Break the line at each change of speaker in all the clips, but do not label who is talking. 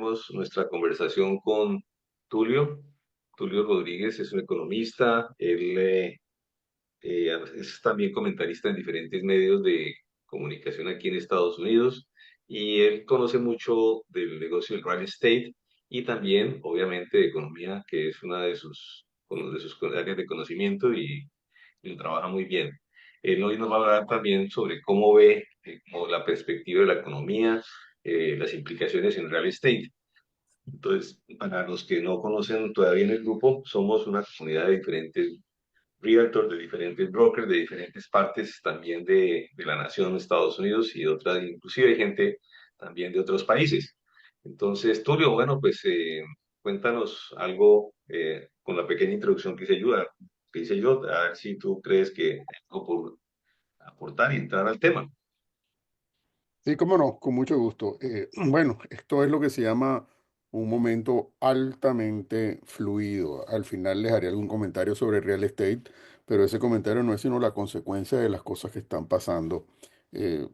iniciaremos nuestra conversación con Tulio. Tulio Rodríguez es un economista, él es también comentarista en diferentes medios de comunicación aquí en Estados Unidos y él conoce mucho del negocio del real estate y también, obviamente, de economía, que es una de sus áreas de conocimiento y lo trabaja muy bien. Él hoy nos va a hablar también sobre cómo ve como la perspectiva de la economía, las implicaciones en real estate. Entonces, para los que no conocen todavía en el grupo, somos una comunidad de diferentes realtors, de diferentes brokers, de diferentes partes también de la nación de Estados Unidos y otras, inclusive hay gente también de otros países. Entonces, Tulio, bueno, pues cuéntanos algo con la pequeña introducción que hice yo, a ver si tú crees que hay algo por aportar y entrar al tema.
Sí, cómo no, con mucho gusto. Bueno, esto es lo que se llama un momento altamente fluido. Al final les haré algún comentario sobre real estate, pero ese comentario no es sino la consecuencia de las cosas que están pasando. Eh,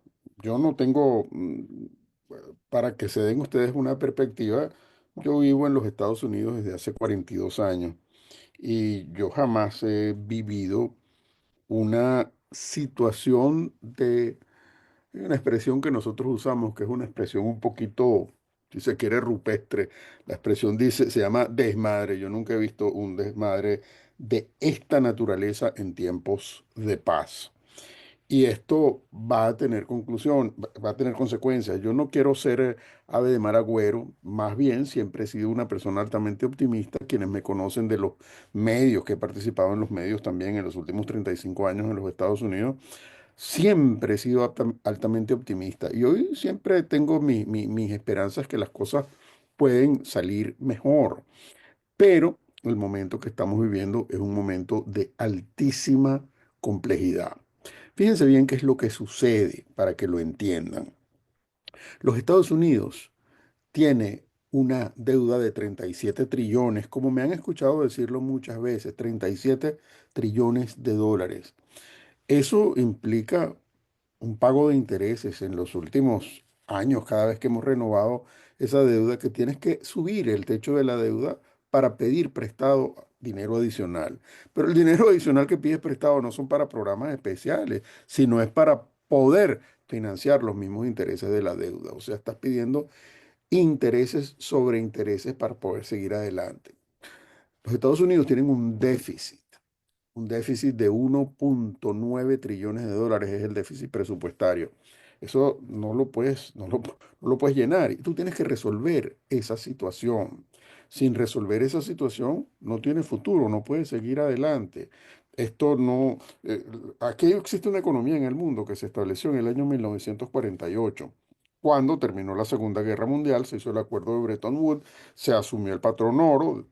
yo no tengo, para que se den ustedes una perspectiva, yo vivo en los Estados Unidos desde hace 42 años y yo jamás he vivido una situación de hay una expresión que nosotros usamos, que es una expresión un poquito, si se quiere, rupestre. La expresión dice, se llama desmadre. Yo nunca he visto un desmadre de esta naturaleza en tiempos de paz. Y esto va a tener conclusión, va a tener consecuencias. Yo no quiero ser ave de mal agüero, más bien siempre he sido una persona altamente optimista. Quienes me conocen de los medios, que he participado en los medios también en los últimos 35 años en los Estados Unidos, siempre he sido altamente optimista y hoy siempre tengo mis esperanzas que las cosas pueden salir mejor, pero el momento que estamos viviendo es un momento de altísima complejidad. Fíjense bien qué es lo que sucede para que lo entiendan. Los Estados Unidos tiene una deuda de 37 trillones, como me han escuchado decirlo muchas veces, 37 trillones de dólares. Eso implica un pago de intereses en los últimos años, cada vez que hemos renovado esa deuda, que tienes que subir el techo de la deuda para pedir prestado dinero adicional. Pero el dinero adicional que pides prestado no son para programas especiales, sino es para poder financiar los mismos intereses de la deuda. O sea, estás pidiendo intereses sobre intereses para poder seguir adelante. Los Estados Unidos tienen un déficit de 1,9 trillones de dólares es el déficit presupuestario. Eso no lo puedes llenar y tú tienes que resolver esa situación. Sin resolver esa situación no tiene futuro, no puedes seguir adelante. Esto no, aquí existe una economía en el mundo que se estableció en el año 1948. Cuando terminó la Segunda Guerra Mundial, se hizo el acuerdo de Bretton Woods, se asumió el patrón oro,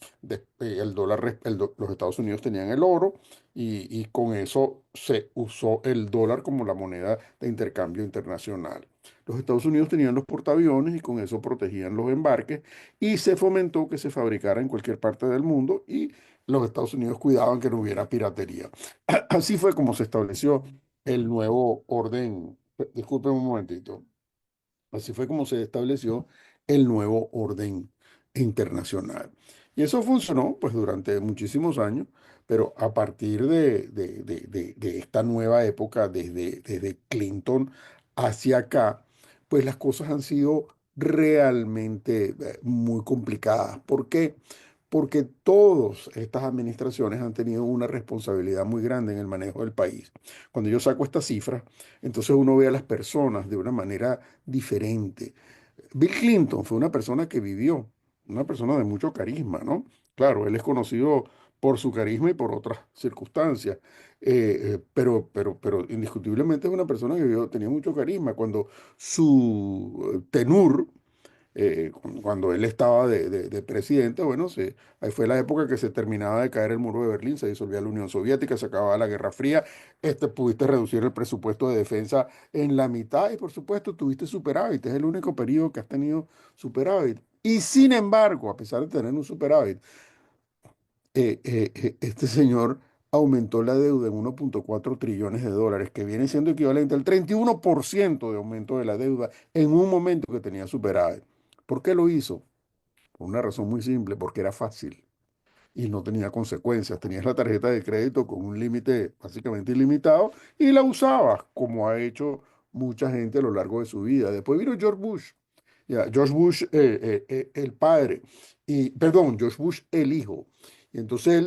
el dólar, los Estados Unidos tenían el oro, y con eso se usó el dólar como la moneda de intercambio internacional. Los Estados Unidos tenían los portaaviones y con eso protegían los embarques y se fomentó que se fabricara en cualquier parte del mundo y los Estados Unidos cuidaban que no hubiera piratería. Así fue como se estableció el nuevo orden. Disculpen un momentito. Así fue como se estableció el nuevo orden internacional. Y eso funcionó pues durante muchísimos años, pero a partir de esta nueva época, desde Clinton hacia acá, pues las cosas han sido realmente muy complicadas. ¿Por qué? Porque todas estas administraciones han tenido una responsabilidad muy grande en el manejo del país. Cuando yo saco estas cifras, entonces uno ve a las personas de una manera diferente. Bill Clinton fue una persona que vivió, una persona de mucho carisma, ¿no? Claro, él es conocido por su carisma y por otras circunstancias, pero indiscutiblemente es una persona que vivió, tenía mucho carisma. Cuando su tenur cuando él estaba de presidente, bueno, ahí fue la época que se terminaba de caer el muro de Berlín, se disolvía la Unión Soviética, se acababa la Guerra Fría, pudiste reducir el presupuesto de defensa en la mitad y por supuesto tuviste superávit, es el único periodo que has tenido superávit. Y sin embargo, a pesar de tener un superávit, este señor aumentó la deuda en 1,4 trillones de dólares, que viene siendo equivalente al 31% de aumento de la deuda en un momento que tenía superávit. ¿Por qué lo hizo? por una razón muy simple, porque era fácil y no tenía consecuencias. Tenías la tarjeta de crédito con un límite básicamente ilimitado y la usabas, como ha hecho mucha gente a lo largo de su vida. Después vino George Bush, ya, George Bush el padre, y perdón, George Bush el hijo. Y entonces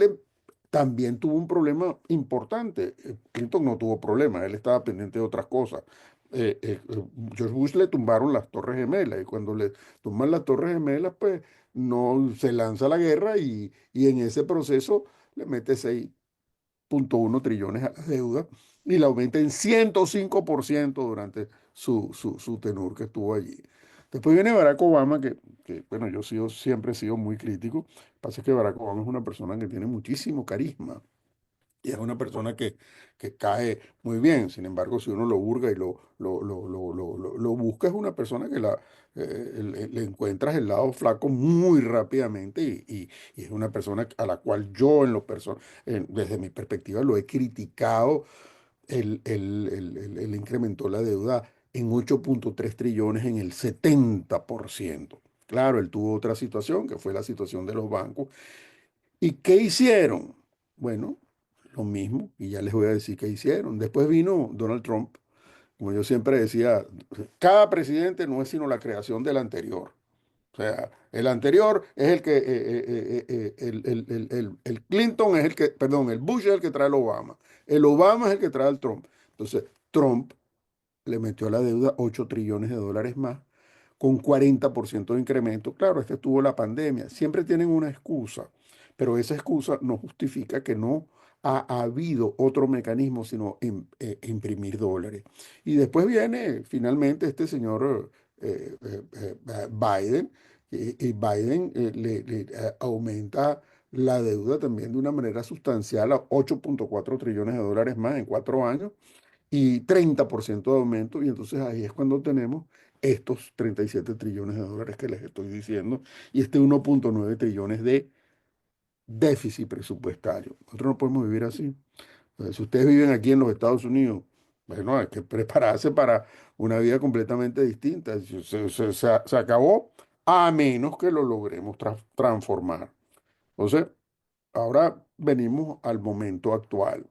también tuvo un problema importante. Clinton no tuvo problema, él estaba pendiente de otras cosas. George Bush le tumbaron las Torres Gemelas y cuando le tumban las Torres Gemelas, pues no se lanza la guerra y en ese proceso le mete 6,1 trillones a la deuda y la aumenta en 105% durante su tenor que estuvo allí. Después viene Barack Obama, bueno, siempre he sido muy crítico. Lo que pasa es que Barack Obama es una persona que tiene muchísimo carisma. Y es una persona que cae muy bien. Sin embargo, si uno lo hurga y lo busca, es una persona que le encuentras el lado flaco muy rápidamente y es una persona a la cual yo, desde mi perspectiva, lo he criticado. Él incrementó la deuda en 8,3 trillones en el 70%. Claro, él tuvo otra situación, que fue la situación de los bancos. ¿Y qué hicieron? Bueno, lo mismo, y ya les voy a decir qué hicieron. Después vino Donald Trump, como yo siempre decía, cada presidente no es sino la creación del anterior. O sea, el anterior es el que, el Clinton es el que, perdón, el Bush es el que trae el Obama. El Obama es el que trae el Trump. Entonces, Trump le metió a la deuda 8 trillones de dólares más, con 40% de incremento. Claro, este tuvo la pandemia. Siempre tienen una excusa, pero esa excusa no justifica que no ha habido otro mecanismo sino imprimir dólares. Y después viene finalmente este señor Biden, y Biden aumenta la deuda también de una manera sustancial a 8,4 trillones de dólares más en 4 años y 30% de aumento, y entonces ahí es cuando tenemos estos 37 trillones de dólares que les estoy diciendo y este 1,9 trillones de déficit presupuestario. Nosotros no podemos vivir así. Entonces, si ustedes viven aquí en los Estados Unidos, bueno, hay que prepararse para una vida completamente distinta. Se acabó a menos que lo logremos transformar. Entonces, ahora venimos al momento actual.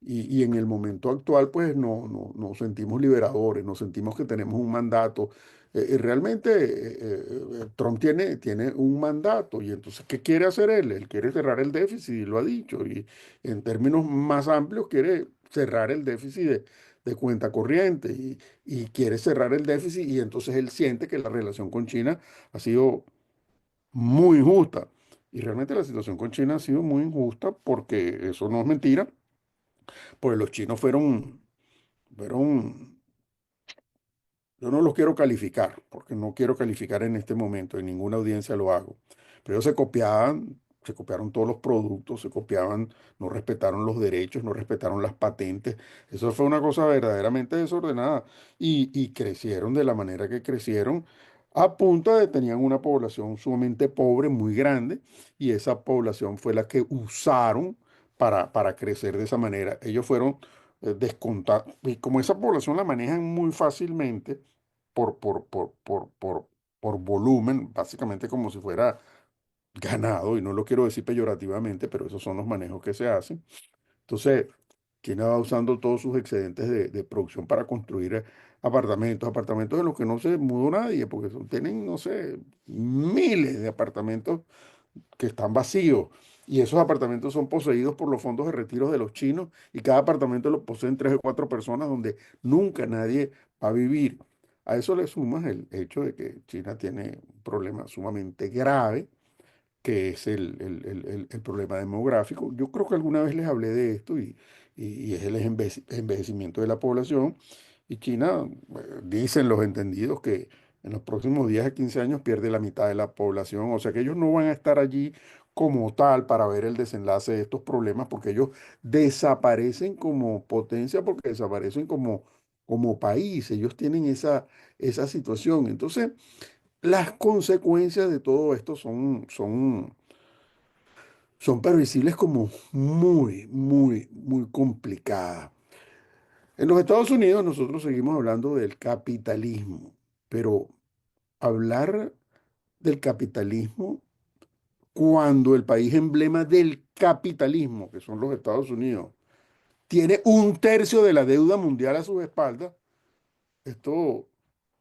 Y en el momento actual, pues nos sentimos liberadores, nos sentimos que tenemos un mandato. Realmente Trump tiene un mandato y entonces, ¿qué quiere hacer él? Él quiere cerrar el déficit y lo ha dicho. Y en términos más amplios, quiere cerrar el déficit de cuenta corriente y quiere cerrar el déficit y entonces él siente que la relación con China ha sido muy injusta. Y realmente la situación con China ha sido muy injusta porque eso no es mentira, pues los chinos fueron, yo no los quiero calificar, porque no quiero calificar en este momento, en ninguna audiencia lo hago, pero ellos se copiaron todos los productos, se copiaban, no respetaron los derechos, no respetaron las patentes, eso fue una cosa verdaderamente desordenada y crecieron de la manera que crecieron. A punta de tenían una población sumamente pobre, muy grande, y esa población fue la que usaron para crecer de esa manera. Ellos fueron descontar. Y como esa población la manejan muy fácilmente por, por, por, por, por, por volumen, básicamente como si fuera ganado, y no lo quiero decir peyorativamente, pero esos son los manejos que se hacen. Entonces, China va usando todos sus excedentes de producción para construir apartamentos en los que no se mudó nadie, porque tienen, no sé, miles de apartamentos que están vacíos. Y esos apartamentos son poseídos por los fondos de retiro de los chinos y cada apartamento lo poseen 3 o 4 personas donde nunca nadie va a vivir. A eso le sumas el hecho de que China tiene un problema sumamente grave, que es el problema demográfico. Yo creo que alguna vez les hablé de esto y es el envejecimiento de la población. Y China, dicen los entendidos que en los próximos 10 a 15 años pierde la mitad de la población. O sea que ellos no van a estar allí como tal para ver el desenlace de estos problemas porque ellos desaparecen como potencia, porque desaparecen como país. Ellos tienen esa situación. Entonces, las consecuencias de todo esto son previsibles como muy, muy, muy complicadas. En los Estados Unidos nosotros seguimos hablando del capitalismo, pero hablar del capitalismo cuando el país emblema del capitalismo, que son los Estados Unidos, tiene un tercio de la deuda mundial a sus espaldas, esto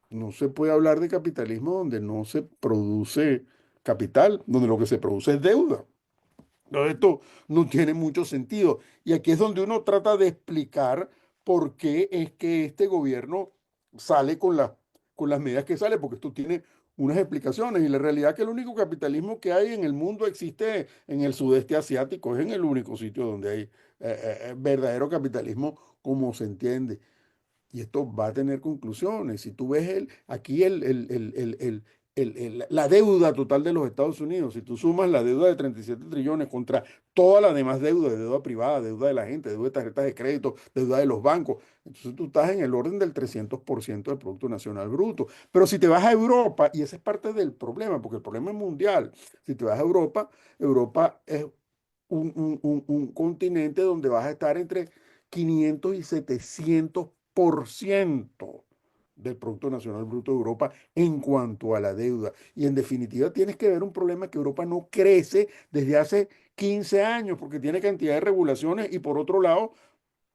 no se puede hablar de capitalismo donde no se produce capital, donde lo que se produce es deuda. Entonces, esto no tiene mucho sentido. Y aquí es donde uno trata de explicar por qué es que este gobierno sale con las medidas que sale, porque esto tiene unas explicaciones. Y la realidad es que el único capitalismo que hay en el mundo existe en el sudeste asiático, es en el único sitio donde hay verdadero capitalismo como se entiende. Y esto va a tener conclusiones. Si tú ves aquí la deuda total de los Estados Unidos, si tú sumas la deuda de 37 trillones contra toda la demás deuda, de deuda privada, deuda de la gente, deuda de tarjetas de crédito, deuda de los bancos, entonces tú estás en el orden del 300% del Producto Nacional Bruto. Pero si te vas a Europa, y ese es parte del problema, porque el problema es mundial, si te vas a Europa, Europa es un continente donde vas a estar entre 500 y 700% del Producto Nacional Bruto de Europa en cuanto a la deuda. Y en definitiva tienes que ver un problema que Europa no crece desde hace 15 años porque tiene cantidad de regulaciones y por otro lado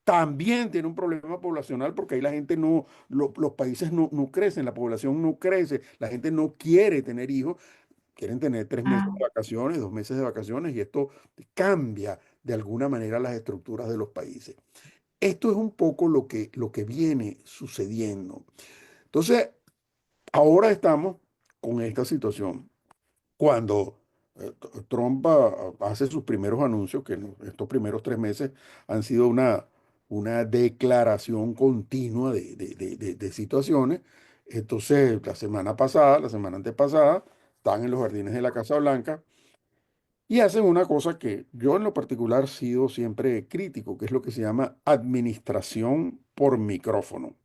también tiene un problema poblacional porque ahí la gente no, los países no crecen, la población no crece, la gente no quiere tener hijos, quieren tener 3 meses de vacaciones, 2 meses de vacaciones y esto cambia de alguna manera las estructuras de los países. Esto es un poco lo que viene sucediendo. Entonces, ahora estamos con esta situación. Cuando Trump hace sus primeros anuncios, que estos primeros 3 meses han sido una declaración continua de situaciones, entonces la semana pasada, la semana antepasada, están en los jardines de la Casa Blanca y hacen una cosa que yo en lo particular he sido siempre crítico, que es lo que se llama administración por micrófono.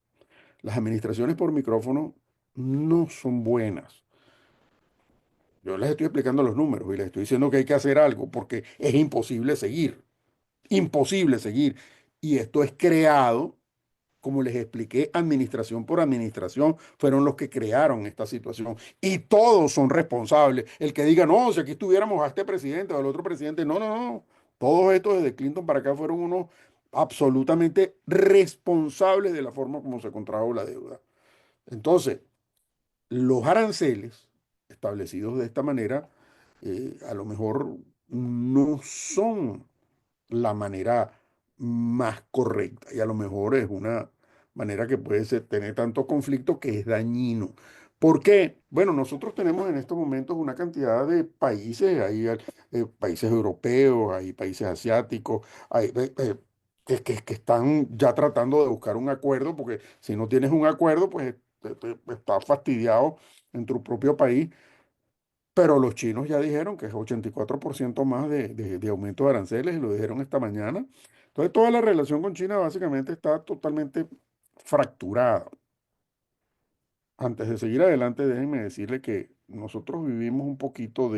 Las administraciones por micrófono no son buenas. Yo les estoy explicando los números y les estoy diciendo que hay que hacer algo porque es imposible seguir, imposible seguir. Y esto es creado, como les expliqué, administración por administración, fueron los que crearon esta situación. Y todos son responsables. El que diga, no, si aquí estuviéramos a este presidente o al otro presidente, no, no, no. Todos estos desde Clinton para acá fueron unos absolutamente responsables de la forma como se contrajo la deuda. Entonces, los aranceles establecidos de esta manera a lo mejor no son la manera más correcta y a lo mejor es una manera que puede tener tanto conflicto que es dañino. ¿Por qué? Bueno, nosotros tenemos en estos momentos una cantidad de países, hay países europeos, hay países asiáticos, hay, que están ya tratando de buscar un acuerdo, porque si no tienes un acuerdo, pues estás fastidiado en tu propio país. Pero los chinos ya dijeron que es 84% más de aumento de aranceles y lo dijeron esta mañana. Entonces, toda la relación con China básicamente está totalmente fracturada. Antes de seguir adelante, déjenme decirle que nosotros vivimos un poquito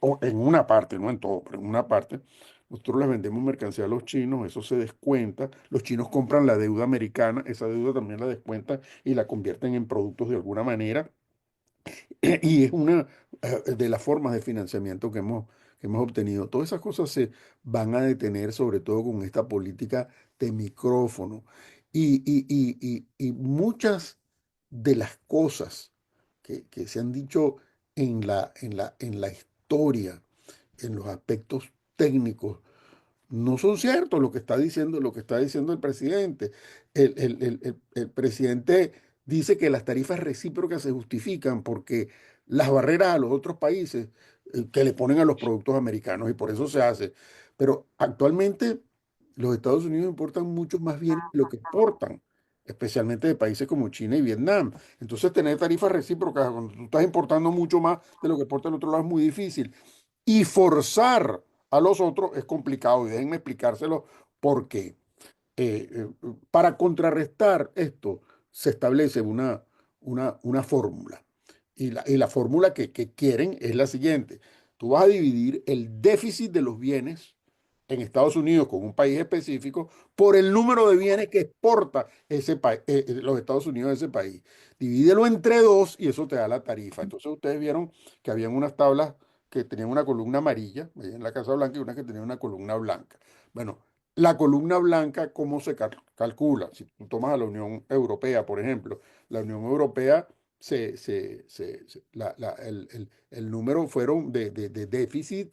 o en una parte, no en todo, pero en una parte, nosotros les vendemos mercancía a los chinos, eso se descuenta, los chinos compran la deuda americana, esa deuda también la descuentan y la convierten en productos de alguna manera. Y es una de las formas de financiamiento que hemos obtenido. Todas esas cosas se van a detener, sobre todo con esta política de micrófono. Y muchas de las cosas que se han dicho en la historia, en los aspectos técnicos, no son ciertos lo que está diciendo el presidente. El presidente dice que las tarifas recíprocas se justifican porque las barreras a los otros países que le ponen a los productos americanos y por eso se hace. Pero actualmente los Estados Unidos importan mucho más bien lo que exportan, especialmente de países como China y Vietnam. Entonces tener tarifas recíprocas cuando tú estás importando mucho más de lo que exporta el otro lado es muy difícil. Y forzar a los otros es complicado y déjenme explicárselo porque para contrarrestar esto se establece una fórmula y la fórmula que quieren es la siguiente. Tú vas a dividir el déficit de los bienes en Estados Unidos con un país específico por el número de bienes que exporta los Estados Unidos de ese país. Divídelo entre dos y eso te da la tarifa. Entonces ustedes vieron que habían unas tablas que tenían una columna amarilla, ahí en la Casa Blanca, y unas que tenían una columna blanca. Bueno, la columna blanca, ¿cómo se calcula? Si tú tomas a la Unión Europea, por ejemplo, la Unión Europea, el número fueron de déficit,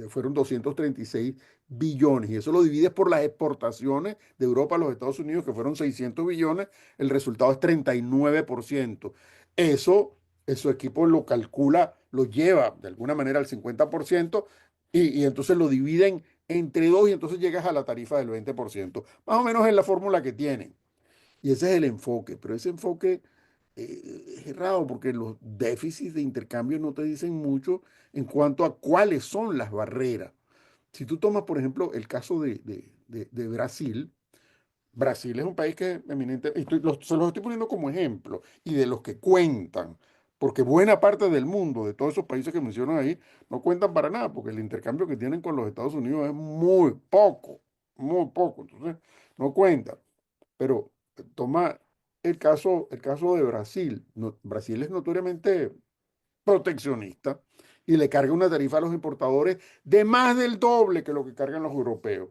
fueron 236 billones, y eso lo divides por las exportaciones de Europa a los Estados Unidos, que fueron 600 billones, el resultado es 39%. Eso, su equipo lo calcula, lo lleva de alguna manera al 50%, y entonces lo dividen entre dos y entonces llegas a la tarifa del 20%. Más o menos es la fórmula que tienen. Y ese es el enfoque, pero ese enfoque es errado porque los déficits de intercambio no te dicen mucho en cuanto a cuáles son las barreras. Si tú tomas, por ejemplo, el caso de Brasil, Brasil es un país que eminente, se los estoy poniendo como ejemplo, y de los que cuentan, porque buena parte del mundo, de todos esos países que mencionan ahí, no cuentan para nada, porque el intercambio que tienen con los Estados Unidos es muy poco, entonces no cuentan. Pero toma el caso de Brasil. Brasil es notoriamente proteccionista y le carga una tarifa a los importadores de más del doble que lo que cargan los europeos.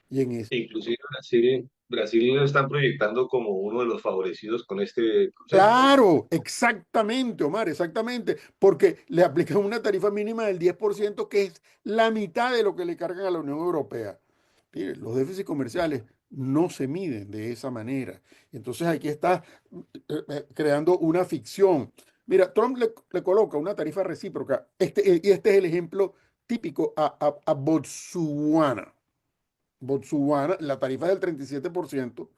Y en
E inclusive Brasil lo están proyectando como uno de los favorecidos con este proceso, ¿no?
claro, exactamente, Omar, exactamente, porque le aplican una tarifa mínima del 10% que es la mitad de lo que le cargan a la Unión Europea. Mire, los déficits comerciales no se miden de esa manera. Entonces aquí está creando una ficción. Mira, Trump le coloca una tarifa recíproca, y este es el ejemplo típico a Botsuana. Botsuana, la tarifa es del 37%,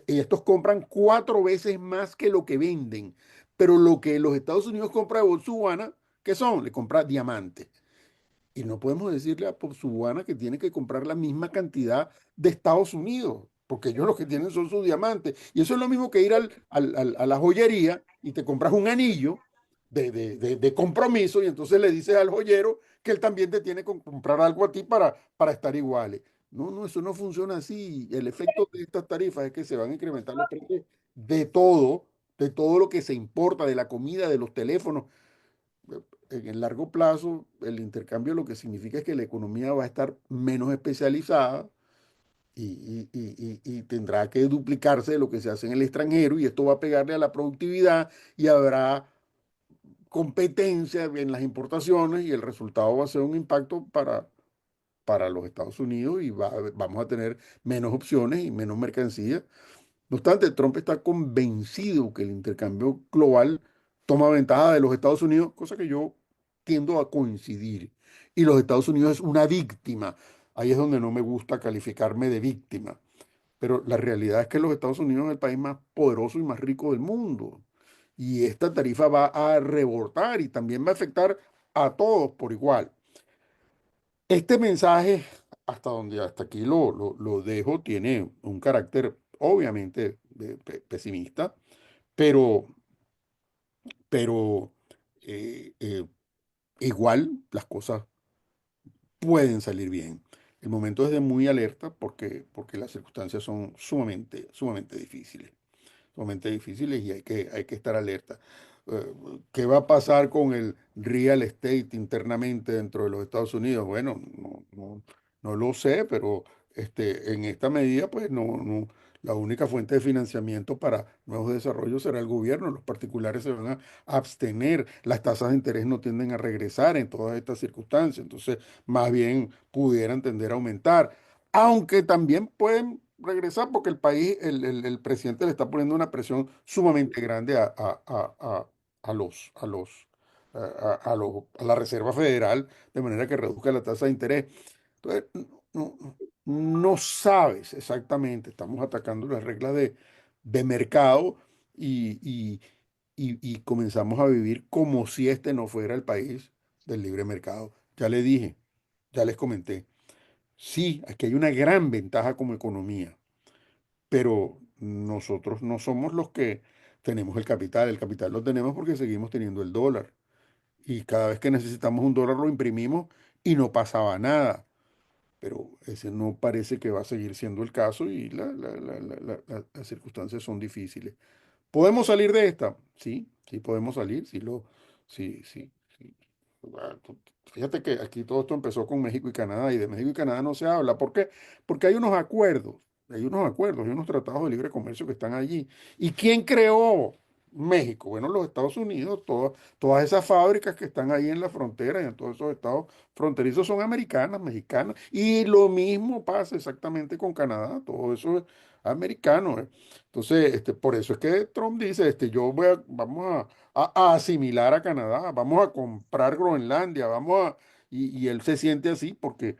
y estos compran cuatro veces más que lo que venden. Pero lo que los Estados Unidos compra de Botsuana, ¿qué son? Le compra diamantes. Y no podemos decirle a Botsuana que tiene que comprar la misma cantidad de Estados Unidos, porque ellos lo que tienen son sus diamantes. Y eso es lo mismo que ir a la joyería y te compras un anillo de compromiso y entonces le dices al joyero que él también te tiene que comprar algo a ti para estar iguales. No, no, eso no funciona así. El efecto de estas tarifas es que se van a incrementar los precios de todo, de todo lo que se importa, de la comida, de los teléfonos. En el largo plazo, el intercambio lo que significa es que la economía va a estar menos especializada y tendrá que duplicarse de lo que se hace en el extranjero, y esto va a pegarle a la productividad y habrá competencia en las importaciones, y el resultado va a ser un impacto para los Estados Unidos, y vamos a tener menos opciones y menos mercancía. No obstante, Trump está convencido que el intercambio global toma ventaja de los Estados Unidos, cosa que yo tiendo a coincidir. Y los Estados Unidos es una víctima. Ahí es donde no me gusta calificarme de víctima. Pero la realidad es que los Estados Unidos es el país más poderoso y más rico del mundo. Y esta tarifa va a rebotar y también va a afectar a todos por igual. Este mensaje, hasta aquí lo dejo, tiene un carácter obviamente pesimista, pero, pero eh, eh, igual las cosas pueden salir bien. El momento es de muy alerta porque las circunstancias son sumamente difíciles. Sumamente difíciles, y hay que estar alerta. Eh, ¿Qué va a pasar con el real estate internamente dentro de los Estados Unidos? Bueno, no lo sé, pero en esta medida, pues la única fuente de financiamiento para nuevos desarrollos será el gobierno. Los particulares se van a abstener, las tasas de interés no tienden a regresar en todas estas circunstancias, entonces más bien pudieran tender a aumentar, aunque también pueden regresar porque el país, el presidente le está poniendo una presión sumamente grande a la Reserva Federal, de manera que reduzca la tasa de interés. Entonces, no sabes exactamente, estamos atacando las reglas de mercado, y, y, y comenzamos a vivir como si este no fuera el país del libre mercado. Ya le dije, ya les comenté. Sí, aquí hay una gran ventaja como economía, pero nosotros no somos los que tenemos el capital lo tenemos porque seguimos teniendo el dólar, y cada vez que necesitamos un dólar lo imprimimos y no pasaba nada, pero ese no parece que va a seguir siendo el caso, y las circunstancias son difíciles. ¿Podemos salir de esta? Sí, sí podemos salir, sí, sí, sí. Fíjate que aquí todo esto empezó con México y Canadá y de México y Canadá no se habla. ¿Por qué? Porque hay unos tratados de libre comercio que están allí. ¿Y quién creó México? Bueno, los Estados Unidos, todas esas fábricas que están ahí en la frontera y en todos esos estados fronterizos son americanas, mexicanas. Y lo mismo pasa exactamente con Canadá, todo eso es americano. Entonces, por eso es que Trump dice, vamos a asimilar a Canadá, vamos a comprar Groenlandia, y él se siente así porque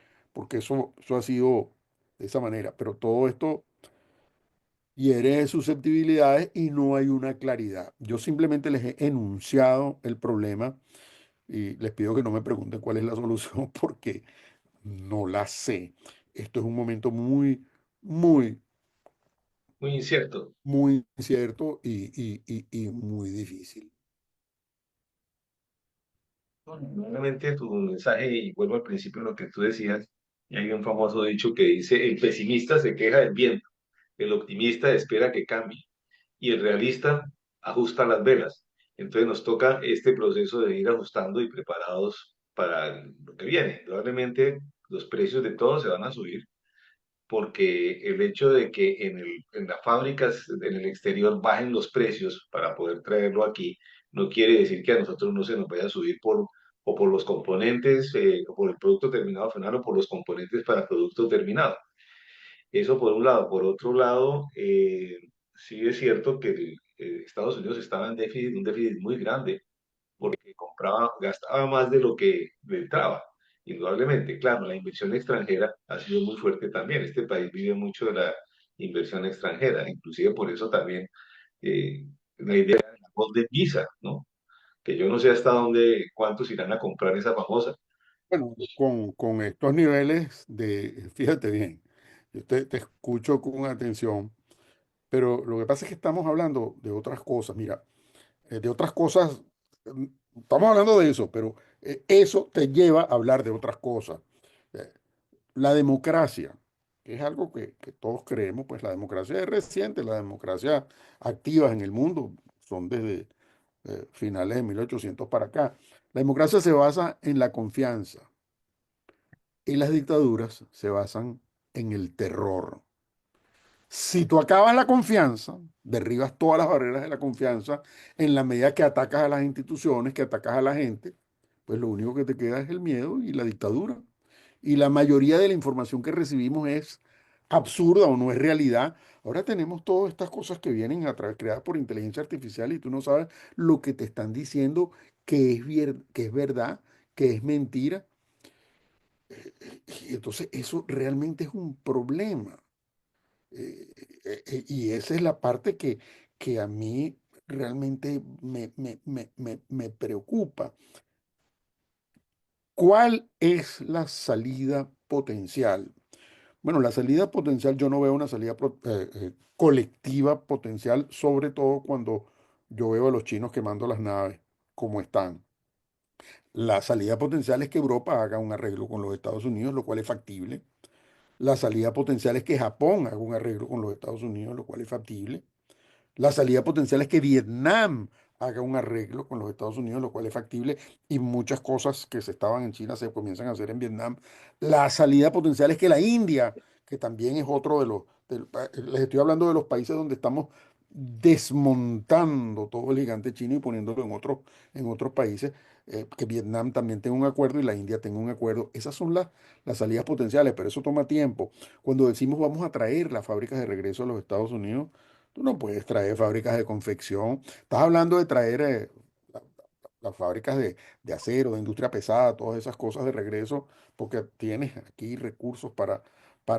eso ha sido de esa manera, pero todo esto hiere susceptibilidades y no hay una claridad. Yo simplemente les he enunciado el problema y les pido que no me pregunten cuál es la solución porque no la sé. Esto es un momento muy, muy,
Muy incierto.
muy incierto y muy difícil.
Realmente tu mensaje, y vuelvo al principio de lo que tú decías, y hay un famoso dicho que dice, el pesimista se queja del viento, el optimista espera que cambie y el realista ajusta las velas. Entonces nos toca este proceso de ir ajustando y preparados para lo que viene. Probablemente los precios de todo se van a subir porque el hecho de que en las fábricas en el exterior bajen los precios para poder traerlo aquí, no quiere decir que a nosotros no se nos vaya a subir o por los componentes, o por el producto terminado final, o por los componentes para producto terminado. Eso por un lado. Por otro lado, sí es cierto que Estados Unidos estaba en déficit, un déficit muy grande porque gastaba más de lo que le entraba. Indudablemente, claro, la inversión extranjera ha sido muy fuerte también. Este país vive mucho de la inversión extranjera, inclusive por eso también eh, la idea de la Golden Visa, ¿no? Que yo no sé hasta dónde, cuántos irán a comprar esa famosa.
Bueno, con estos niveles fíjate bien, yo te escucho con atención, pero lo que pasa es que estamos hablando de otras cosas. Mira, de otras cosas, mm, estamos hablando de eso, pero eso te lleva a hablar de otras cosas. Eh, la democracia, que es algo que todos creemos, pues la democracia es reciente, las democracias activas en el mundo son desde finales de 1800 para acá. La democracia se basa en la confianza y las dictaduras se basan en el terror. Si tú acabas la confianza, derribas todas las barreras de la confianza en la medida que atacas a las instituciones, que atacas a la gente, pues lo único que te queda es el miedo y la dictadura. Y la mayoría de la información que recibimos es absurda o no es realidad. Ahora tenemos todas estas cosas que vienen creadas por inteligencia artificial y tú no sabes lo que te están diciendo que es verdad, que es mentira. Y entonces eso realmente es un problema. Eh, y esa es la parte que a mí realmente me preocupa. ¿Cuál es la salida potencial? Bueno, la salida potencial, yo no veo una salida colectiva potencial, sobre todo cuando yo veo a los chinos quemando las naves como están. La salida potencial es que Europa haga un arreglo con los Estados Unidos, lo cual es factible. La salida potencial es que Japón haga un arreglo con los Estados Unidos, lo cual es factible. La salida potencial es que Vietnam haga un arreglo con los Estados Unidos, lo cual es factible, y muchas cosas que se estaban en China se comienzan a hacer en Vietnam. La salida potencial es que la India, que también es otro les estoy hablando de los países donde estamos desmontando todo el gigante chino y poniéndolo en otros países, que Vietnam también tenga un acuerdo y la India tenga un acuerdo. Esas son las salidas potenciales, pero eso toma tiempo. Cuando decimos vamos a traer las fábricas de regreso a los Estados Unidos, tú no puedes traer fábricas de confección. Estás hablando de traer la- las fábricas de acero, de industria pesada, todas esas cosas de regreso, porque tienes aquí recursos para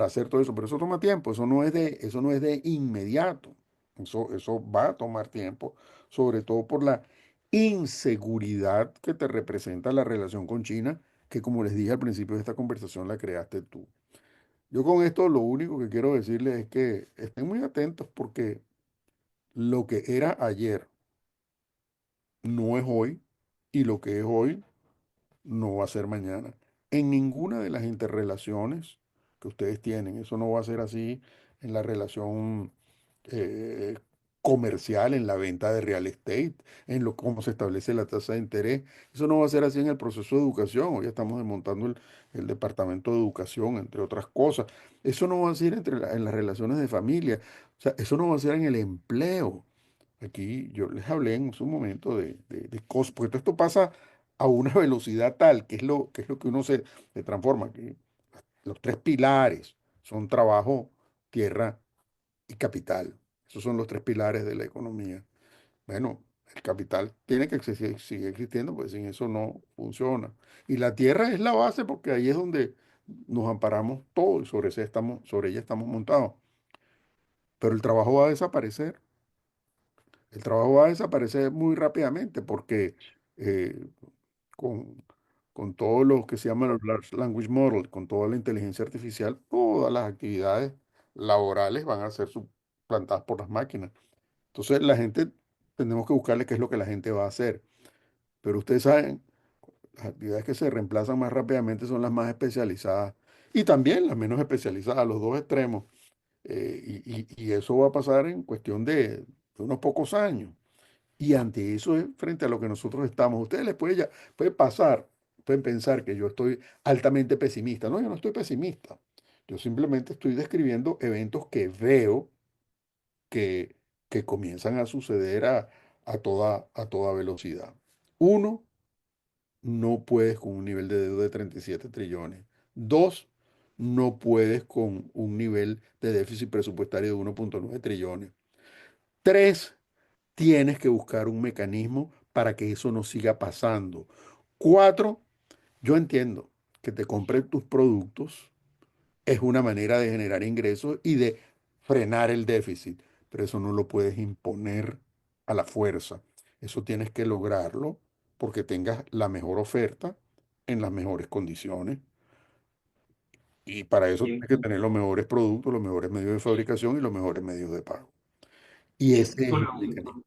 hacer todo eso. Pero eso toma tiempo, eso no es de inmediato. Eso va a tomar tiempo, sobre todo por la inseguridad que te representa la relación con China, que como les dije al principio de esta conversación, la creaste tú. Yo con esto lo único que quiero decirles es que estén muy atentos porque lo que era ayer no es hoy y lo que es hoy no va a ser mañana. En ninguna de las interrelaciones que ustedes tienen, eso no va a ser así en la relación comercial, en la venta de real estate, en lo cómo se establece la tasa de interés. Eso no va a ser así en el proceso de educación. Hoy estamos desmontando el departamento de educación, entre otras cosas. Eso no va a ser en las relaciones de familia. O sea, eso no va a ser en el empleo. Aquí yo les hablé en su momento de cosas, porque todo esto pasa a una velocidad tal, que es lo que uno se transforma. Que los tres pilares son trabajo, tierra y capital. Esos son los tres pilares de la economía. Bueno, el capital tiene que seguir existiendo, pues sin eso no funciona. Y la tierra es la base porque ahí es donde nos amparamos todos y sobre ella estamos montados. Pero el trabajo va a desaparecer. El trabajo va a desaparecer muy rápidamente porque eh, con, con todo lo que se llama los Large Language Model, con toda la inteligencia artificial, todas las actividades laborales van a ser suplantadas por las máquinas. Entonces, la gente, tenemos que buscarle qué es lo que la gente va a hacer. Pero ustedes saben, las actividades que se reemplazan más rápidamente son las más especializadas y también las menos especializadas, los dos extremos. Y eso va a pasar en cuestión de unos pocos años. Y ante eso es frente a lo que nosotros estamos. Ustedes les puede pasar, pueden pensar que yo estoy altamente pesimista. No, yo no estoy pesimista. Yo simplemente estoy describiendo eventos que veo que, que comienzan a suceder a toda velocidad. Uno, no puedes con un nivel de deuda de 37 trillones. Dos, no puedes con un nivel de déficit presupuestario de 1,9 trillones. Tres, tienes que buscar un mecanismo para que eso no siga pasando. Cuatro, yo entiendo que te compren tus productos es una manera de generar ingresos y de frenar el déficit, pero eso no lo puedes imponer a la fuerza. Eso tienes que lograrlo porque tengas la mejor oferta en las mejores condiciones y para eso tienes que
In-
tener los mejores productos, los mejores medios de fabricación y los mejores medios de pago. Y ese es
Híjole,
el mecanismo.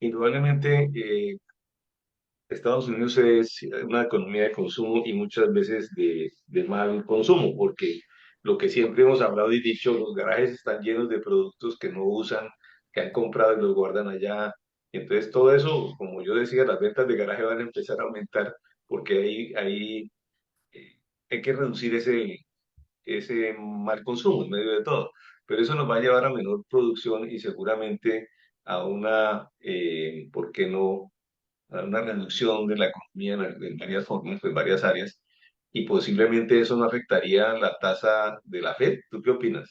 indudablemente, Estados Unidos es una economía de consumo y muchas veces de mal consumo, porque lo que siempre hemos hablado y dicho, los garajes están llenos de productos que no usan, que han comprado y los guardan allá. Y entonces todo eso, como yo decía, las ventas de garaje van a empezar a aumentar porque ahí hay que reducir ese mal consumo en medio de todo. Pero eso nos va a llevar a menor producción y seguramente a una, ¿por qué no? A una reducción de la economía en varias formas, en varias áreas, y posiblemente eso no afectaría la tasa de la Fed. ¿Tú qué opinas?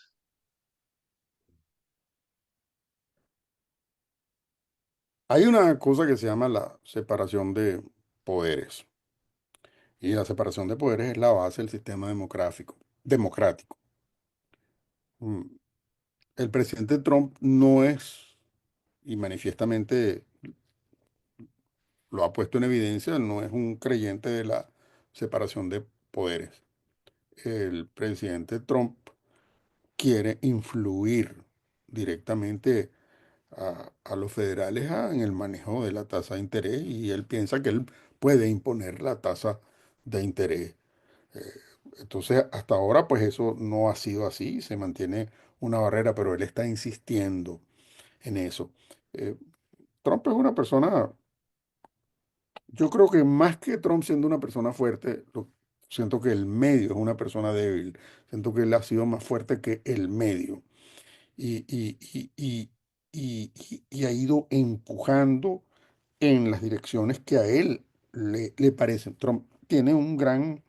Hay una cosa que se llama la separación de poderes. Y la separación de poderes es la base del sistema democrático. Mm, El presidente Trump no es, y manifiestamente lo ha puesto en evidencia, no es un creyente de la separación de poderes. El presidente Trump quiere influir directamente a los federales en el manejo de la tasa de interés y él piensa que él puede imponer la tasa de interés. Eh, entonces, hasta ahora, pues eso no ha sido así, se mantiene una barrera, pero él está insistiendo en eso. Eh, Trump es una persona, yo creo que más que Trump siendo una persona fuerte, siento que el medio es una persona débil, siento que él ha sido más fuerte que el medio y, y, y, y, y ha ido empujando en las direcciones que a él le parecen. Trump tiene un gran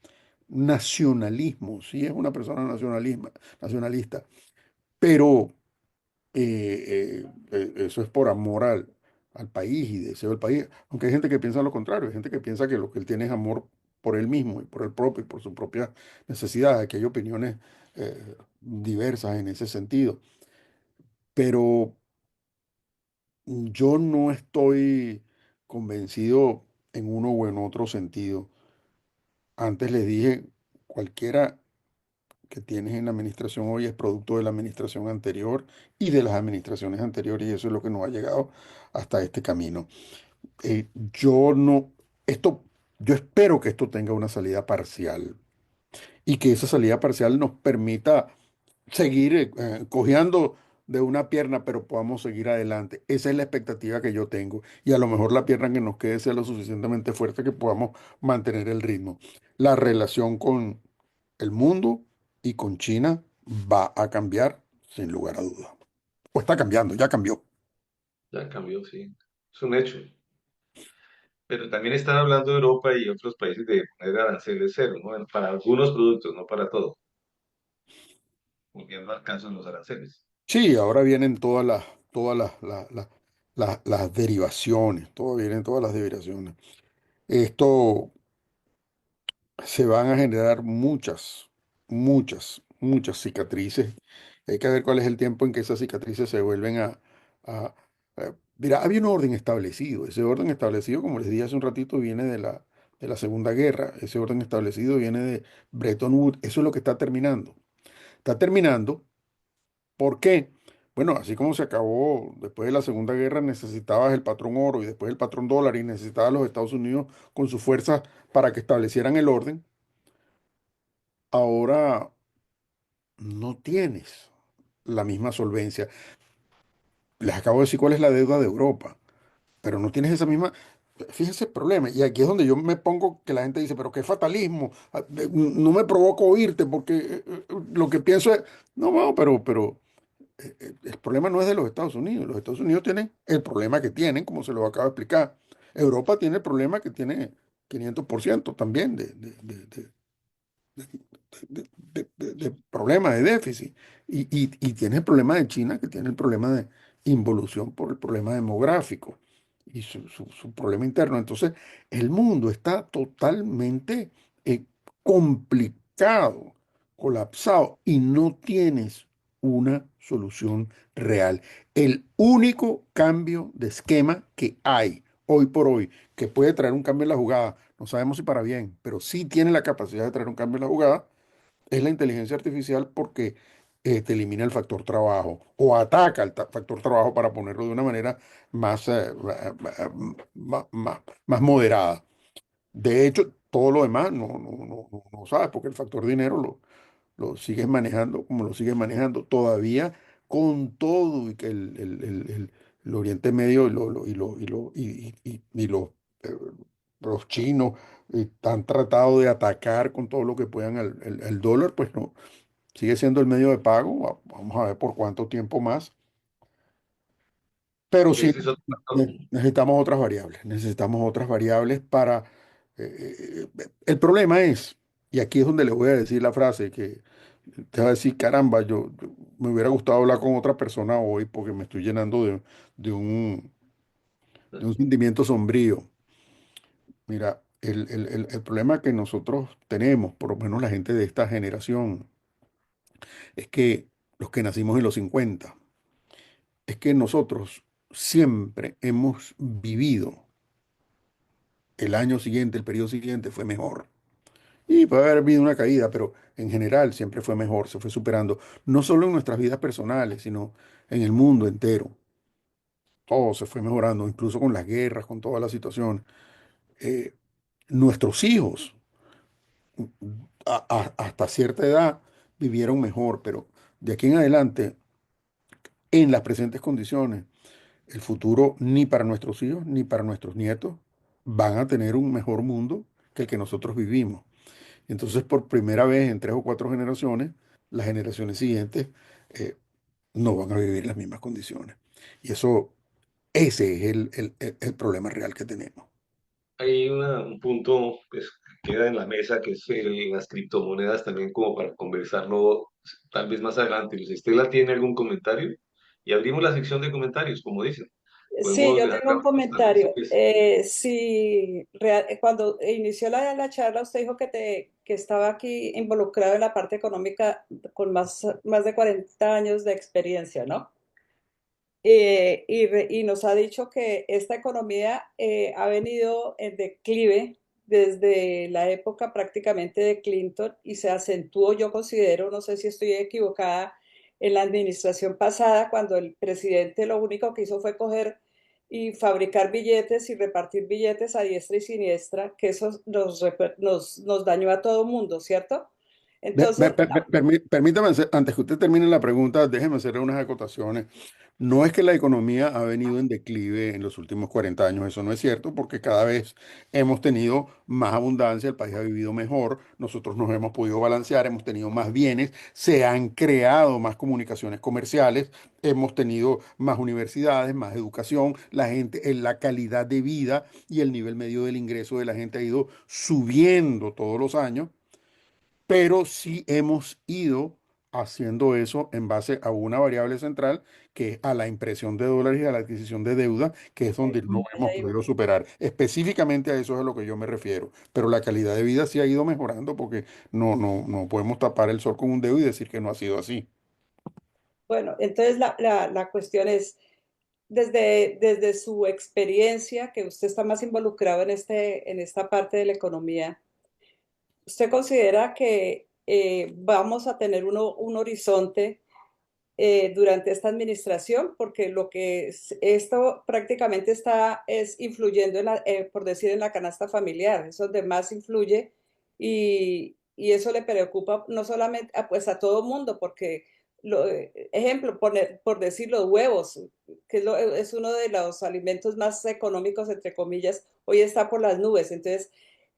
nacionalismo, sí es una persona nacionalista, pero eso es por amor al país y deseo del país, aunque hay gente que piensa lo contrario, hay gente que piensa que lo que él tiene es amor por él mismo y por el propio y por su propia necesidad, que hay opiniones diversas en ese sentido, pero yo no estoy convencido en uno o en otro sentido. Antes les dije, cualquiera que tienes en la administración hoy es producto de la administración anterior y de las administraciones anteriores, y eso es lo que nos ha llegado hasta este camino. Yo no, esto, yo espero que esto tenga una salida parcial y que esa salida parcial nos permita seguir cojeando. de una pierna, pero podamos seguir adelante. Esa es la expectativa que yo tengo. Y a lo mejor la pierna que nos quede sea lo suficientemente fuerte que podamos mantener el ritmo. La relación con el mundo y con China va a cambiar sin lugar a dudas. O está cambiando, ya cambió.
Ya cambió, sí. Es un hecho. Pero también están hablando de Europa y otros países de poner aranceles cero, ¿no? Bueno, para algunos productos, no para todo. Volviendo al caso de los aranceles.
Sí, ahora vienen las derivaciones, vienen todas las derivaciones. Esto se van a generar muchas cicatrices. Hay que ver cuál es el tiempo en que esas cicatrices se vuelven mira, había un orden establecido. Ese orden establecido, como les dije hace un ratito, viene de la Segunda Guerra. Ese orden establecido viene de Bretton Woods. Eso es lo que está terminando. Está terminando. ¿Por qué? Bueno, así como se acabó después de la Segunda Guerra, necesitabas el patrón oro y después el patrón dólar y necesitabas los Estados Unidos con sus fuerzas para que establecieran el orden. Ahora no tienes la misma solvencia. Les acabo de decir cuál es la deuda de Europa, pero no tienes esa misma. Fíjense el problema, y aquí es donde yo me pongo que la gente dice, pero qué fatalismo, no me provoco oírte porque lo que pienso es, no, no, pero el problema no es de los Estados Unidos tienen el problema que tienen, como se lo acabo de explicar, Europa tiene el problema que tiene 500% también de problema de déficit. Y tiene el problema de China, que tiene el problema de involución por el problema demográfico y su problema interno. Entonces, el mundo está totalmente complicado, colapsado, y no tienes una solución real. El único cambio de esquema que hay hoy por hoy, que puede traer un cambio en la jugada, no sabemos si para bien, pero sí tiene la capacidad de traer un cambio en la jugada, es la inteligencia artificial porque te elimina el factor trabajo o ataca el factor trabajo para ponerlo de una manera más, más moderada. De hecho, todo lo demás no sabes porque el factor dinero lo sigues manejando como lo sigues manejando todavía con todo y que el Oriente Medio y eh, los chinos han tratado de atacar con todo lo que puedan el dólar, pues no, sigue siendo el medio de pago. Vamos a ver por cuánto tiempo más. Pero sí
Ese es otro factor.
necesitamos otras variables para... el problema es, y aquí es donde le voy a decir la frase que te va a decir, caramba, yo me hubiera gustado hablar con otra persona hoy porque me estoy llenando de de un sentimiento sombrío. Mira, el problema que nosotros tenemos, por lo menos la gente de esta generación, es que los que nacimos en los 50 es que nosotros siempre hemos vivido el año siguiente, el periodo siguiente fue mejor. Y puede haber habido una caída, pero en general siempre fue mejor, se fue superando, no solo en nuestras vidas personales, sino en el mundo entero. Todo se fue mejorando, incluso con las guerras, con toda la situación. Eh, Nuestros hijos, hasta cierta edad, vivieron mejor, pero de aquí en adelante, en las presentes condiciones, el futuro ni para nuestros hijos ni para nuestros nietos van a tener un mejor mundo que el que nosotros vivimos. Entonces, por primera vez en 3 o 4 generaciones, las generaciones siguientes eh, no van a vivir las mismas condiciones. Y ese es el problema real que tenemos.
Hay un punto pues, que queda en la mesa que es las criptomonedas también como para conversarlo tal vez más adelante. Si Estela tiene algún comentario y abrimos la sección de comentarios, como dicen.
Sí,
Podemos
yo
dejar
tengo un
también si
comentario.
quieres.
Si cuando inició la charla, usted dijo que estaba aquí involucrado en la parte económica con más de 40 años de experiencia, ¿no? Y nos ha dicho que esta economía ha venido en declive desde la época prácticamente de Clinton y se acentuó, yo considero, no sé si estoy equivocada, en la administración pasada, cuando el presidente lo único que hizo fue coger y fabricar billetes y repartir billetes a diestra y siniestra, que eso nos dañó a todo mundo, ¿cierto? Entonces,
Permítame, antes que usted termine la pregunta, déjeme hacerle unas acotaciones. No es que la economía ha venido en declive en los últimos 40 años, eso no es cierto, porque cada vez hemos tenido más abundancia, el país ha vivido mejor, nosotros nos hemos podido balancear, hemos tenido más bienes, se han creado más comunicaciones comerciales, hemos tenido más universidades, más educación, la gente, la calidad de vida y el nivel medio del ingreso de la gente ha ido subiendo todos los años, pero sí hemos ido haciendo eso en base a una variable central, que es a la impresión de dólares y a la adquisición de deuda, que es donde no hemos
allá iba.
podido superar. Específicamente a eso es a lo que yo me refiero. Pero la calidad de vida sí ha ido mejorando porque no podemos tapar el sol con un dedo y decir que no ha sido así.
Bueno, entonces la cuestión es, desde su experiencia, que usted está más involucrado en en esta parte de la economía, ¿usted considera que vamos a tener un horizonte durante esta administración? Porque esto prácticamente es influyendo por decir, en la canasta familiar, es donde más influye y eso le preocupa no solamente pues a todo mundo, porque ejemplo, por decir los huevos, que es uno de los alimentos más económicos, entre comillas, hoy está por las nubes. Entonces,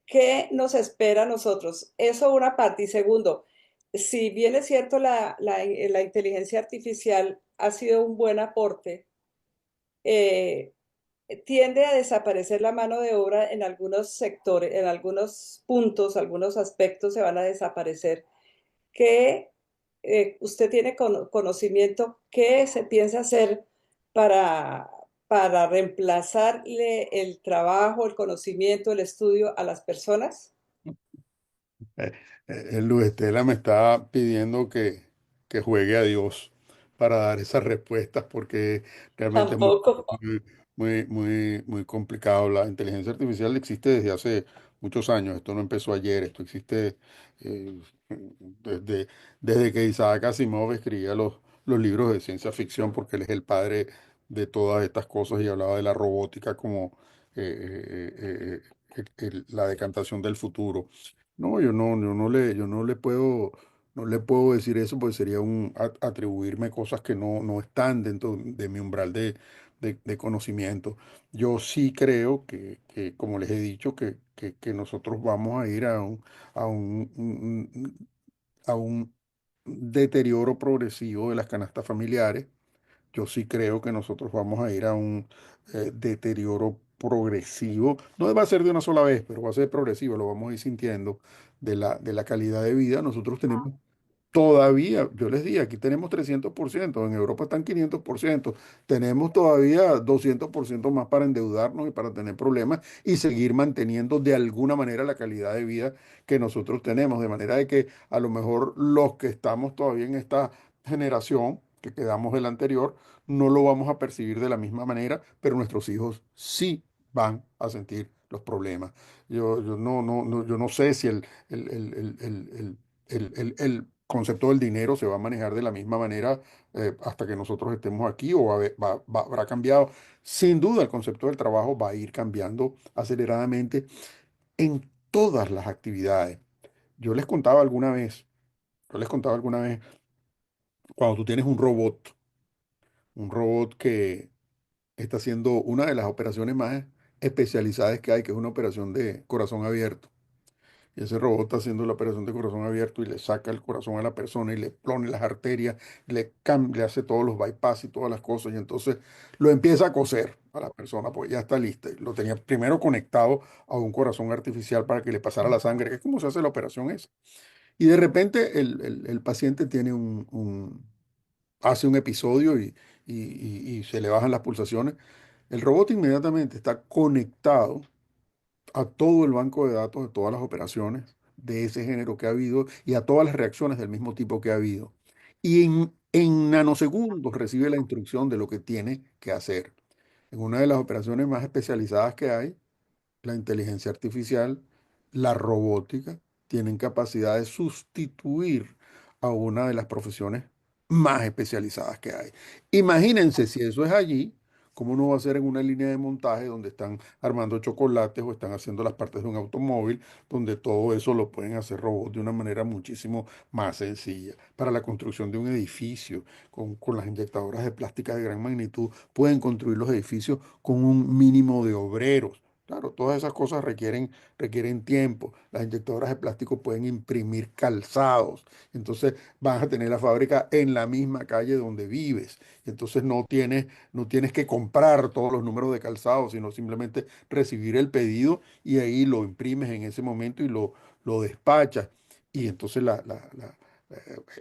¿qué nos espera a nosotros? Eso una parte. Y segundo, si bien es cierto, la inteligencia artificial ha sido un buen aporte, eh, tiende a desaparecer la mano de obra en algunos sectores, en algunos puntos, algunos aspectos se van a desaparecer. ¿Qué usted tiene conocimiento? ¿Qué se piensa hacer para, para reemplazarle el trabajo, el conocimiento, el estudio a las personas?
Eh, Luz Estela me está pidiendo que juegue a Dios para dar esas respuestas porque realmente es
Tampoco.
muy complicado. La inteligencia artificial existe desde hace muchos años. Esto no empezó ayer, esto existe eh, desde, desde que Isaac Asimov escribía los libros de ciencia ficción, porque él es el padre de todas estas cosas y hablaba de la robótica como la decantación del futuro. No, yo no le puedo decir eso porque sería atribuirme cosas que no están dentro de mi umbral de conocimiento. Yo sí creo como les he dicho, que nosotros vamos a ir a a un deterioro progresivo de las canastas familiares. Yo sí creo que nosotros vamos a ir a un deterioro progresivo. No va a ser de una sola vez, pero va a ser progresivo, lo vamos a ir sintiendo de la calidad de vida. Nosotros tenemos todavía, yo les dije, aquí tenemos 300%, en Europa están 500%, tenemos todavía 200% más para endeudarnos y para tener problemas y seguir manteniendo de alguna manera la calidad de vida que nosotros tenemos. De manera de que a lo mejor los que estamos todavía en esta generación, que quedamos de la anterior, no lo vamos a percibir de la misma manera, pero nuestros hijos sí van a sentir los problemas. Yo no sé si el concepto del dinero se va a manejar de la misma manera hasta que nosotros estemos aquí o habrá cambiado. Sin duda, el concepto del trabajo va a ir cambiando aceleradamente en todas las actividades. Yo les contaba alguna vez, yo les contaba alguna vez, cuando tú tienes un robot que está haciendo una de las operaciones más especializadas que hay, que es una operación de corazón abierto. Y ese robot está haciendo la operación de corazón abierto y le saca el corazón a la persona y le pone las arterias, le hace todos los bypass y todas las cosas. Y entonces lo empieza a coser a la persona, pues ya está lista. Y lo tenía primero conectado a un corazón artificial para que le pasara la sangre, que es como se hace la operación esa. Y de repente el paciente tiene hace un episodio y se le bajan las pulsaciones. El robot inmediatamente está conectado a todo el banco de datos de todas las operaciones de ese género que ha habido y a todas las reacciones del mismo tipo que ha habido. Y en nanosegundos recibe la instrucción de lo que tiene que hacer. En una de las operaciones más especializadas que hay, la inteligencia artificial, la robótica, tienen capacidad de sustituir a una de las profesiones más especializadas que hay. Imagínense si eso es allí, ¿Cómo no va a ser en una línea de montaje donde están armando chocolates o están haciendo las partes de un automóvil, donde todo eso lo pueden hacer robots de una manera muchísimo más sencilla? Para la construcción de un edificio, con las inyectadoras de plástica de gran magnitud, pueden construir los edificios con un mínimo de obreros. Claro, todas esas cosas requieren tiempo. Las inyectadoras de plástico pueden imprimir calzados. Entonces vas a tener la fábrica en la misma calle donde vives. Entonces no tienes que comprar todos los números de calzado, sino simplemente recibir el pedido y ahí lo imprimes en ese momento y lo despachas. Y entonces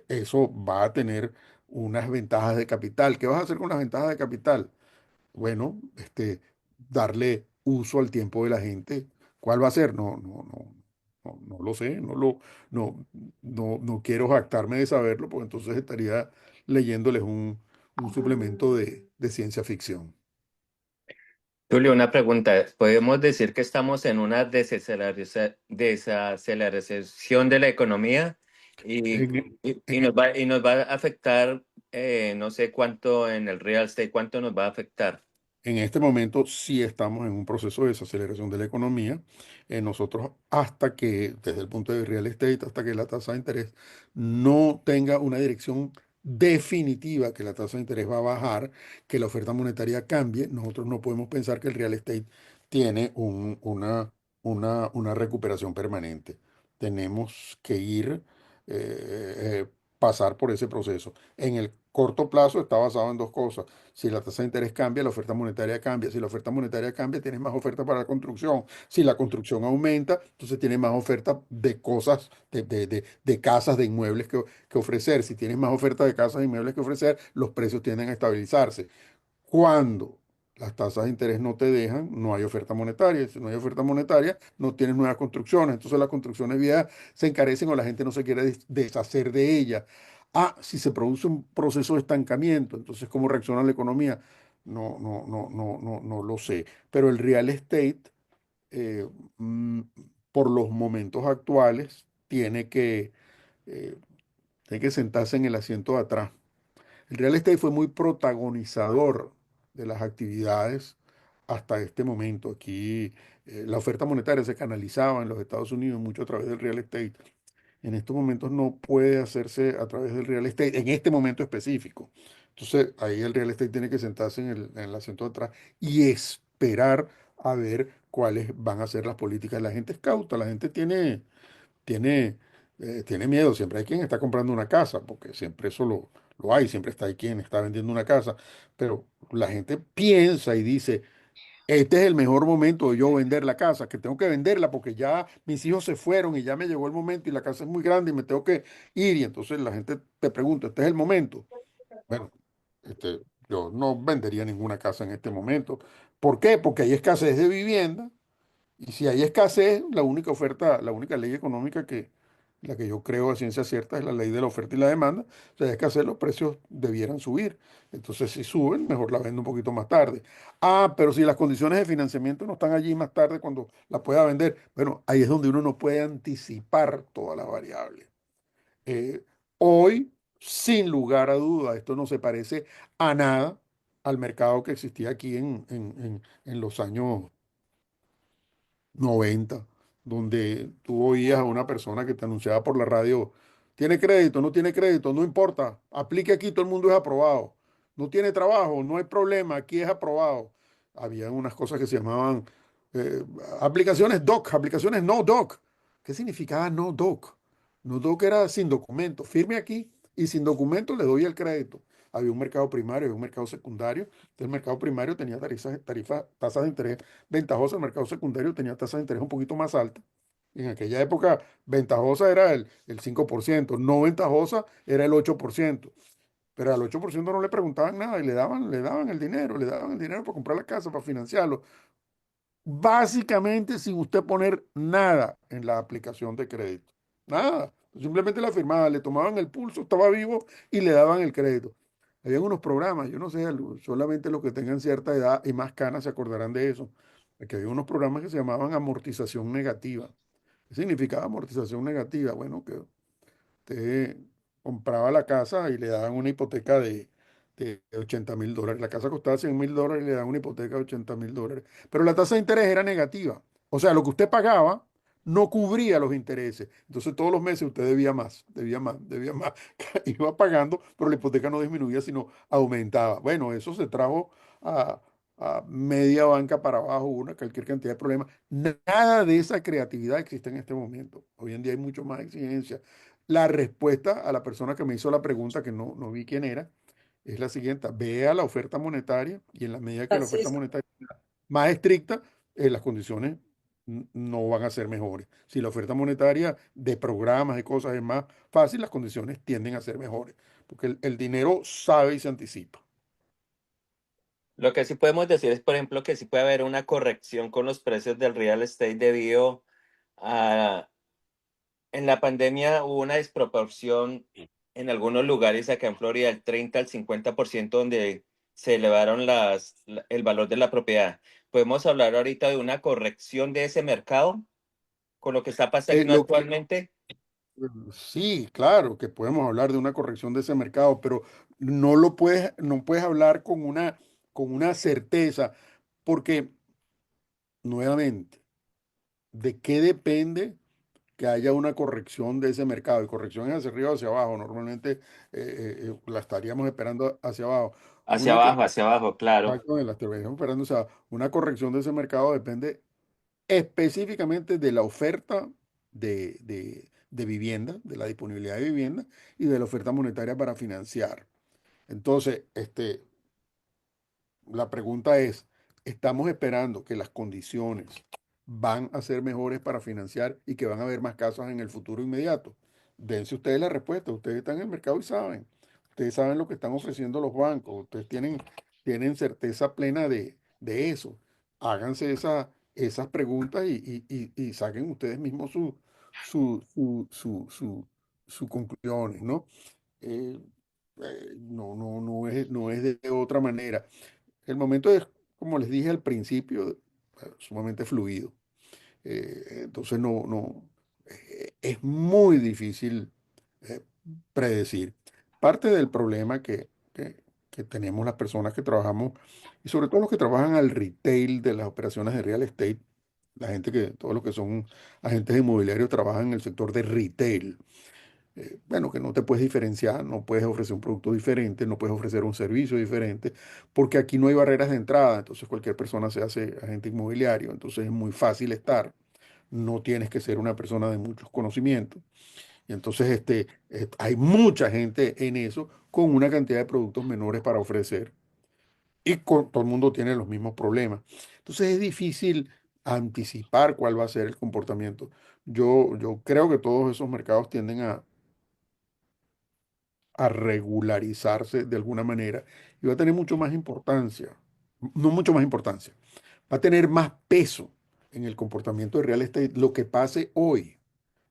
eso va a tener unas ventajas de capital. ¿Qué vas a hacer con las ventajas de capital? Bueno, darle uso al tiempo de la gente. ¿Cuál va a ser? No lo sé, no, no quiero jactarme de saberlo, porque entonces estaría leyéndoles un suplemento de ciencia ficción.
Julio, una pregunta. ¿Podemos decir que estamos en una desaceleración de la economía y,
En,
y nos va a afectar, no sé cuánto en el real estate, cuánto nos va a afectar?
En este momento sí estamos en un proceso de desaceleración de la economía. Nosotros, hasta que, desde el punto de real estate, hasta que la tasa de interés no tenga una dirección definitiva, que la tasa de interés va a bajar, que la oferta monetaria cambie, nosotros no podemos pensar que el real estate tiene una recuperación permanente. Tenemos que pasar por ese proceso. En el corto plazo está basado en dos cosas: si la tasa de interés cambia, la oferta monetaria cambia. Si la oferta monetaria cambia, tienes más oferta para la construcción. Si la construcción aumenta, entonces tienes más oferta de cosas, de casas, de inmuebles que ofrecer. Si tienes más oferta de casas, de inmuebles que ofrecer, los precios tienden a estabilizarse. Cuando las tasas de interés no te dejan, no hay oferta monetaria. Si no hay oferta monetaria, no tienes nuevas construcciones. Entonces las construcciones viejas se encarecen o la gente no se quiere deshacer de ellas. Si se produce un proceso de estancamiento, entonces ¿cómo reacciona la economía? No lo sé. Pero el real estate, eh, mm, por los momentos actuales, eh, tiene que sentarse en el asiento de atrás. El real estate fue muy protagonizador de las actividades hasta este momento. Aquí la oferta monetaria se canalizaba en los Estados Unidos mucho a través del real estate. En estos momentos no puede hacerse a través del real estate, en este momento específico. Entonces ahí el real estate tiene que sentarse en el asiento de atrás y esperar a ver cuáles van a ser las políticas. La gente es cauta, la gente tiene, tiene miedo. Siempre hay quien está comprando una casa, porque siempre eso lo hay, siempre está ahí quien está vendiendo una casa, pero la gente piensa y dice, este es el mejor momento de yo vender la casa, que tengo que venderla porque ya mis hijos se fueron y ya me llegó el momento y la casa es muy grande y me tengo que ir. Y entonces la gente te pregunta, ¿este es el momento? Bueno, yo no vendería ninguna casa en este momento. ¿Por qué? Porque hay escasez de vivienda y si hay escasez, la única oferta, la única ley económica la que yo creo a ciencia cierta es la ley de la oferta y la demanda. O sea, hay escasez, los precios debieran subir. Entonces, si suben, mejor la vendo un poquito más tarde. Pero si las condiciones de financiamiento no están allí más tarde cuando la pueda vender, bueno, ahí es donde uno no puede anticipar todas las variables. Eh, Hoy, sin lugar a duda, esto no se parece a nada al mercado que existía aquí en los años 90, donde tú oías a una persona que te anunciaba por la radio, tiene crédito, no tiene crédito, no importa, aplique aquí, todo el mundo es aprobado. No tiene trabajo, no hay problema, aquí es aprobado. Había unas cosas que se llamaban eh, aplicaciones doc, aplicaciones no doc. ¿Qué significaba no doc? No doc era sin documento, firme aquí y sin documento le doy el crédito. Había un mercado primario, había un mercado secundario. Entonces, el mercado primario tenía tasas de interés ventajosa. El mercado secundario tenía tasas de interés un poquito más altas. En aquella época, ventajosa era el 5%, no ventajosa era el 8%. Pero al 8% no le preguntaban nada y le daban el dinero para comprar la casa, para financiarlo. Básicamente sin usted poner nada en la aplicación de crédito. Nada. Simplemente la firmaba, le tomaban el pulso, estaba vivo y le daban el crédito. Habían unos programas, yo no sé, solamente los que tengan cierta edad y más canas se acordarán de eso. Que había unos programas que se llamaban amortización negativa. ¿Qué significaba amortización negativa? Bueno, que usted compraba la casa y le daban una hipoteca de $80.000. La casa costaba $100.000 y le dan una hipoteca de $80.000. Pero la tasa de interés era negativa. O sea, lo que usted pagaba no cubría los intereses. Entonces todos los meses usted debía más, debía más, debía más. Iba pagando, pero la hipoteca no disminuía, sino aumentaba. Bueno, eso se trajo a, a media banca para abajo, cualquier cantidad de problemas. Nada de esa creatividad existe en este momento. Hoy en día hay mucho más exigencia. La respuesta a la persona que me hizo la pregunta, que no vi quién era, es la siguiente: vea la oferta monetaria y en la medida que la oferta
Francisco.
monetaria sea más estricta, las condiciones no van a ser mejores. Si la oferta monetaria de programas, de cosas es más fácil, las condiciones tienden a ser mejores, porque el dinero sabe y se anticipa.
Lo que sí podemos decir es, por ejemplo, que sí puede haber una corrección con los precios del real estate debido a... En la pandemia hubo una desproporción en algunos lugares acá en Florida del 30 al 50% donde se elevaron el valor de la propiedad. ¿Podemos hablar ahorita de una corrección de ese mercado con lo que está pasando
Lo que
actualmente?
Sí, claro, que podemos hablar de una corrección de ese mercado, pero no puedes hablar con una certeza, porque nuevamente, ¿de qué depende que haya una corrección de ese mercado? Y corrección es hacia arriba o hacia abajo. Normalmente la estaríamos esperando hacia abajo. Una, cor-
Hacia abajo, claro.
Exacto, la estaríamos esperando, o sea, una corrección de ese mercado depende específicamente de la oferta de vivienda, de la disponibilidad de vivienda y de la oferta monetaria para financiar. Entonces, la pregunta es, ¿estamos esperando que las condiciones van a ser mejores para financiar y que van a haber más casas en el futuro inmediato? Dense ustedes la respuesta, ustedes están en el mercado y saben, ustedes saben lo que están ofreciendo los bancos, ustedes tienen certeza plena de eso. Háganse esas preguntas y saquen ustedes mismos sus conclusiones, ¿no? Eh, no es de otra manera. El momento es, como les dije al principio, sumamente fluido. Entonces es muy difícil eh, predecir. Parte del problema que tenemos las personas que trabajamos, y sobre todo los que trabajan al retail de las operaciones de real estate, todos los que son agentes inmobiliarios trabajan en el sector de retail. Bueno, que no te puedes diferenciar, no puedes ofrecer un producto diferente, no puedes ofrecer un servicio diferente, porque aquí no hay barreras de entrada, entonces cualquier persona se hace agente inmobiliario, entonces es muy fácil estar, no tienes que ser una persona de muchos conocimientos, y entonces hay mucha gente en eso con una cantidad de productos menores para ofrecer, y todo el mundo tiene los mismos problemas. Entonces es difícil anticipar cuál va a ser el comportamiento. Yo creo que todos esos mercados tienden a regularizarse de alguna manera y va a tener mucho más importancia, no mucho más importancia, va a tener más peso en el comportamiento de real estate lo que pase hoy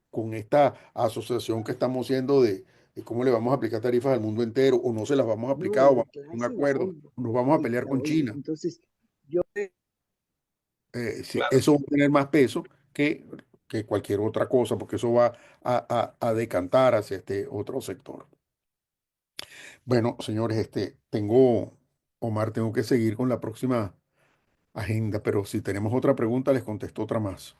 con esta asociación que estamos haciendo de cómo le vamos a aplicar tarifas al mundo entero o no se las vamos a
No,
aplicar o
y
vamos
lo que
a un
hacen
acuerdo,
hoy,
o nos vamos a
y
pelear
para
con
hoy.
China.
Entonces, yo
Sí,
Claro.
eso va a tener más peso que cualquier otra cosa, porque eso va a decantar hacia este otro sector. Bueno, señores, Omar, tengo que seguir con la próxima agenda, pero si tenemos otra pregunta, les contesto otra más.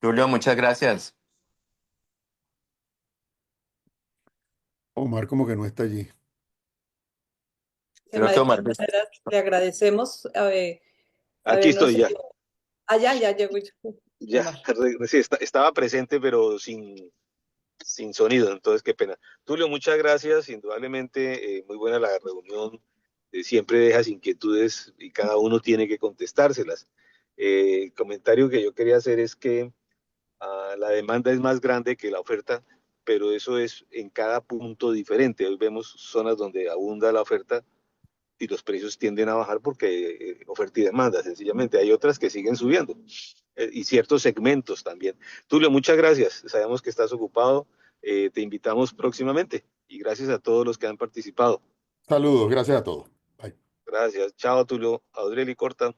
Julio, muchas gracias.
Omar como que no está allí.
Creo
De
que
todas
Omar.
maneras, le agradecemos
aquí
habernos...
estoy ya,
ya llegó
ya,
Omar.
sí, estaba presente, pero sin sonido, entonces qué pena. Tulio, muchas gracias, indudablemente muy buena la reunión, siempre dejas inquietudes y cada uno tiene que contestárselas. El comentario que yo quería hacer es que la demanda es más grande que la oferta, pero eso es en cada punto diferente. Hoy vemos zonas donde abunda la oferta y los precios tienden a bajar porque oferta y demanda, sencillamente. Hay otras que siguen subiendo y ciertos segmentos también. Tulio, muchas gracias. Sabemos que estás ocupado. Te invitamos próximamente y gracias a todos los que han participado.
Saludos, gracias a todos. Bye.
Gracias. Chao, Tulio. Audrey, corta.